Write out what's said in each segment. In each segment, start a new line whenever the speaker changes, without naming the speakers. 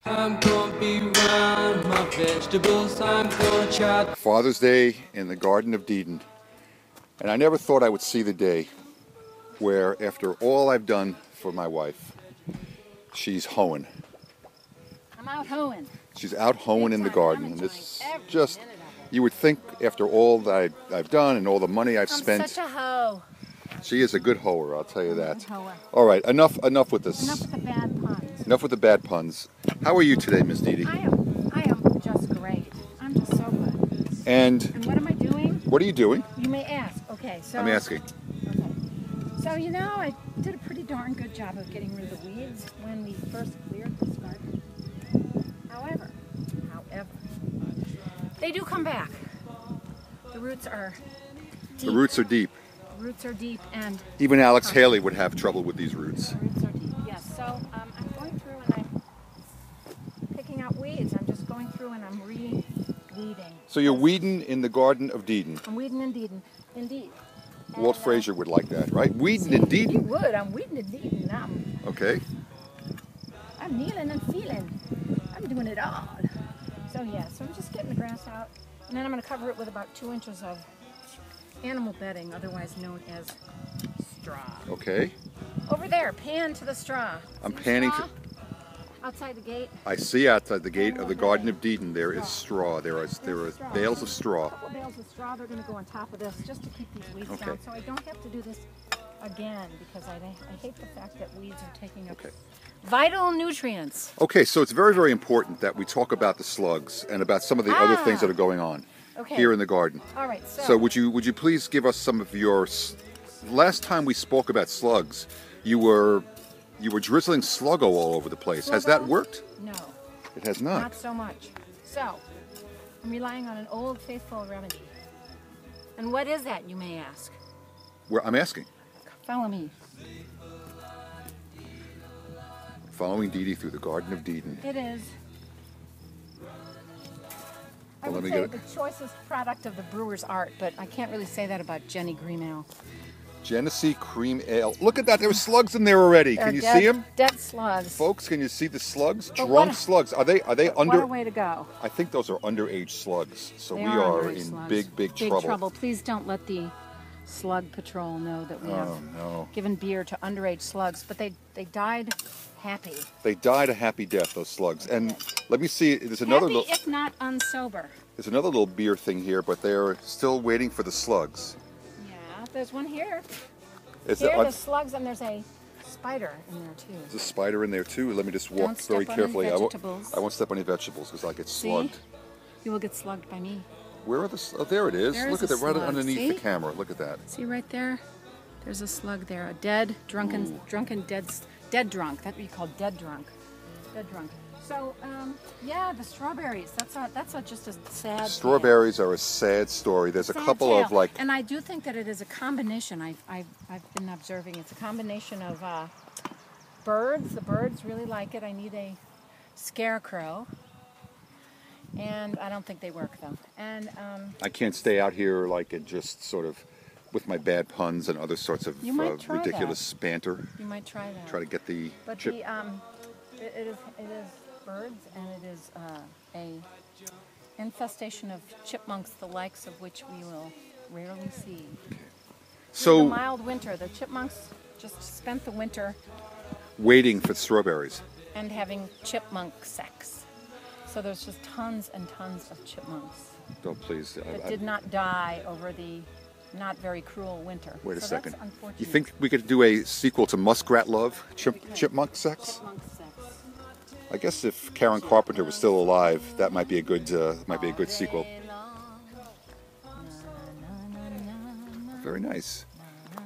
I'm gonna be round my vegetables, I'm gonna chop.
Father's Day in the Garden of Deeden. And I never thought I would see the day where, after all I've done for my wife, she's hoeing.
I'm out hoeing.
She's out hoeing in the garden. And this is just, you would think after all that I've done and all the money I've spent.
I'm such a hoe.
She is a good hoer, I'll tell you that.
Good hoer.
All right, enough with this.
Enough with the bad puns.
Enough with the bad puns. How are you today, Miss Deedy?
I am just great. I'm just so good.
And
what am I doing?
What are you doing?
You may ask. Okay, so
I'm asking.
Okay. So you know, I did a pretty darn good job of getting rid of the weeds when we first cleared this garden. However, they do come back. The roots are deep.
The roots are deep.
The roots are deep, and
even Alex Haley would have trouble with these roots.
The roots are deep. Yes. So I'm going through and I'm picking out weeds. I'm just going through and I'm weeding.
So you're weeding in the Garden of Deeden.
I'm weeding in Deeden, indeed.
Walt Frazier would like that, right? Weeding in Deeden.
He would. I'm weeding in Deeden.
Okay.
I'm kneeling and feeling. I'm doing it all. So yeah, so I'm just getting the grass out, and then I'm going to cover it with about 2 inches of animal bedding, otherwise known as straw.
Okay.
Over there, pan to the straw.
I'm panning to...
Outside the gate.
I see outside the gate of the Garden of Deeden there is straw. There are bales of straw.
A couple bales of straw. They're going to go on top of this just to keep these weeds down, so I don't have to do this again because I hate the fact that weeds are taking up vital nutrients.
Okay, so it's very, very important that we talk about the slugs and about some of the other things that are going on here in the garden.
All right.
So would you please give us some of your... Last time we spoke about slugs, you were drizzling Sluggo all over the place. Has that worked?
No.
It has not.
Not so much. So, I'm relying on an old faithful remedy. And what is that, you may ask?
I'm asking.
Follow me.
Following Deedy through the Garden of Deeden.
It is. I would say the choicest product of the brewer's art, but I can't really say that about Jenny Cream Ale.
Genesee Cream Ale. Look at that. There's slugs in there already. Can you see them?
Dead slugs.
Folks, can you see the slugs? Drunk slugs. Are they under?
What a way to go.
I think those are underage slugs. So we
are
are in big trouble.
Please don't let the slug patrol know that we have given beer to underage slugs, but they died happy.
They died a happy death, those slugs. And let me see, there's another
little... if not unsober.
There's another little beer thing here, but they're still waiting for the slugs.
Yeah, there's one here.
There's
slugs, and there's a spider in there, too.
There's a spider in there, too. Let me just walk very carefully. I won't step on any vegetables, because I'll get slugged.
You will get slugged by me.
Where are the... Oh, there it is. Look at that, right underneath the camera. Look at that.
See right there? There's a slug there. A dead, dead drunk. That'd be called dead drunk. Dead drunk. So, yeah, the strawberries. That's just a sad.
Strawberries are a sad story. There's a couple of like.
And I do think that it is a combination. I've been observing. It's a combination of birds. The birds really like it. I need a scarecrow. And I don't think they work though. And
I can't stay out here like it just sort of. With my bad puns and other sorts of ridiculous banter.
You might try that.
Try to get the chip.
It is birds, and it is a infestation of chipmunks, the likes of which we will rarely see.
Okay. So
in the mild winter, the chipmunks just spent the winter
waiting for strawberries
and having chipmunk sex. So there's just tons and tons of chipmunks.
Don't please.
That did not die over the not very cruel winter.
Wait a second. You think we could do a sequel to Muskrat Love? Chipmunk Sex?
Chipmunk Sex.
I guess if Karen Carpenter was still alive, that might be a good sequel. Very nice.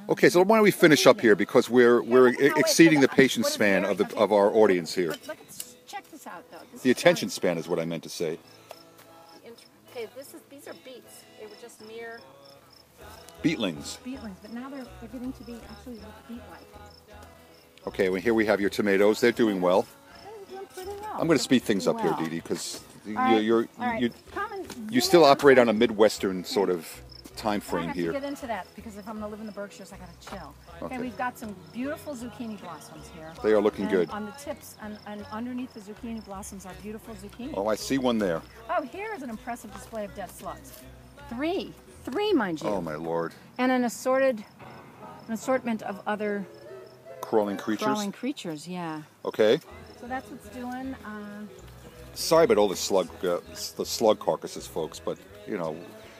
Okay, so why don't we finish up here because we're exceeding the patience span of our audience here.
Check this out though.
The attention span is what I meant to say.
Okay, these are beets. They were just mere
beetlings.
Beetlings, but now they're getting to be actually look beet-like.
Okay, well here we have your tomatoes. They're doing well.
They're doing pretty well.
I'm going to speed things up here, Deedy, because you still operate on a Midwestern sort of time
I
frame
have
here.
to get into that because if I'm going to live in the Berkshires, I got to chill. Okay, we've got some beautiful zucchini blossoms here.
They are looking
And
good.
on the tips and underneath the zucchini blossoms are beautiful zucchini.
Oh, I see one there.
Oh, here is an impressive display of dead slugs. Three, mind you.
Oh my lord.
And an assortment of other
Crawling creatures.
crawling creatures. Yeah.
Okay.
So that's what's doing.
Sorry about all the slug carcasses, folks, but you know,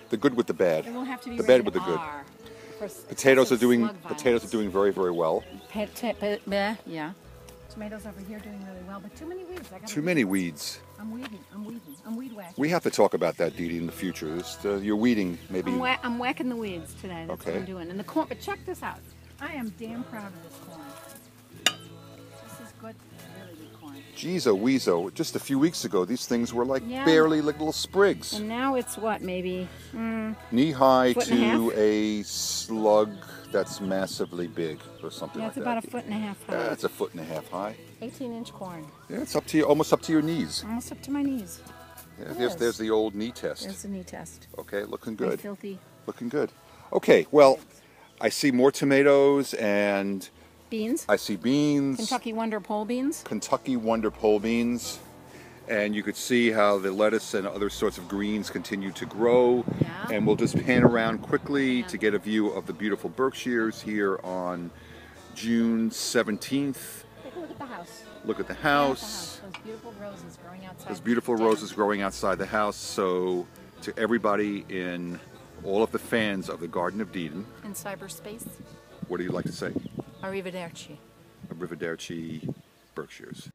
the good with the bad.
It won't have to be
The bad
rated
with the good.
R for
Potatoes are
excessive
doing
slug
very, very well.
violence. Yeah. Tomatoes over here doing really well, but too many weeds.
Too many weeds.
I'm weeding. I'm weed whacking.
We have to talk about that, Deeden, in the future. You're weeding, maybe.
I'm whacking the weeds today. That's what
Okay.
I'm doing. And the corn, but check this out. I am damn proud of this corn. This is good, really good corn.
Geez, weezo. Just a few weeks ago, these things were like
Yeah.
barely like little sprigs.
And now it's what, maybe?
Knee high
Foot and a
to
half?
a slug that's massively big or something
Yeah,
like
it's
that.
about a foot and a half high.
Yeah, it's a foot and a half high.
18-inch corn.
Yeah, it's up to you, almost up to your knees.
Almost up to my knees.
Yeah,
It
there's,
is.
there's the old knee test.
There's the knee test.
Okay, looking
My
good.
filthy
Looking good. Okay, well, I see more tomatoes and
beans.
I see beans.
Kentucky Wonder pole beans.
Kentucky Wonder pole beans. And you could see how the lettuce and other sorts of greens continue to grow.
Yeah.
And we'll just pan around quickly
Yeah.
to get a view of the beautiful Berkshires here on June 17th.
Take a look at the house.
Look at the
Look at the
house.
Those beautiful roses growing outside.
There's beautiful
Den.
roses growing outside the house. So to everybody in all of the fans of the Garden of Deeden,
In cyberspace.
what do you like to say?
Arrivederci.
Arrivederci, Berkshires.